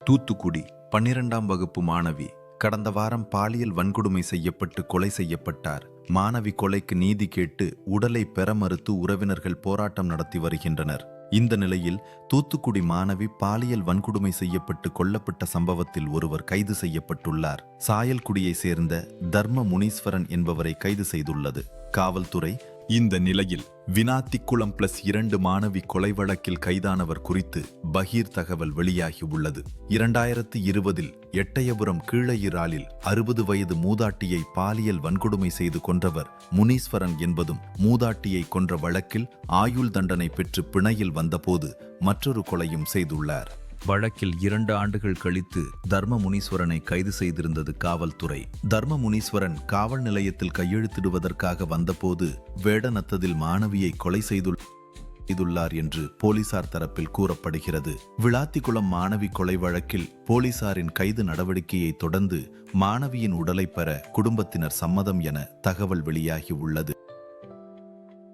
தூத்துக்குடி 12ஆம் வகுப்பு மாணவி கடந்த வாரம் பாலியல் வன்கொடுமை செய்யப்பட்டு கொலை செய்யப்பட்டார். மாணவி கொலைக்கு நீதி கேட்டு உடலை பெற மறுத்து உறவினர்கள் போராட்டம் நடத்தி வருகின்றனர். இந்த நிலையில் தூத்துக்குடி மாணவி பாலியல் வன்கொடுமை செய்யப்பட்டு கொல்லப்பட்ட சம்பவத்தில் ஒருவர் கைது செய்யப்பட்டுள்ளார். சாயல்குடியை சேர்ந்த தர்ம முனீஸ்வரன் என்பவரை கைது செய்துள்ளது காவல்துறை. இந்த நிலையில் வினாத்திக்குளம் +2 மாணவி கொலை வழக்கில் கைதானவர் குறித்து பகீர் தகவல் வெளியாகி உள்ளது. 2020 எட்டயபுரம் கீழையிறாலில் 60 வயது மூதாட்டியை பாலியல் வன்கொடுமை செய்து கொன்றவர் முனீஸ்வரன் என்பதும் மூதாட்டியை கொன்ற வழக்கில் ஆயுள் தண்டனை பெற்று பிணையில் வந்தபோது மற்றொரு கொலையும் செய்துள்ளார். வழக்கில் 2 ஆண்டுகள் கழித்து தர்ம முனீஸ்வரனை கைது செய்திருந்தது காவல்துறை. தர்ம முனீஸ்வரன் காவல் நிலையத்தில் கையெழுத்திடுவதற்காக வந்தபோது வேடநத்தத்தில் மாணவியை கொலை செய்துள்ளார் என்று போலீசார் தரப்பில் கூறப்படுகிறது. விளாத்திக்குளம் மாணவி கொலை வழக்கில் போலீசாரின் கைது நடவடிக்கையை தொடர்ந்து மாணவியின் உடலை பெற குடும்பத்தினர் சம்மதம் என தகவல் வெளியாகி உள்ளது.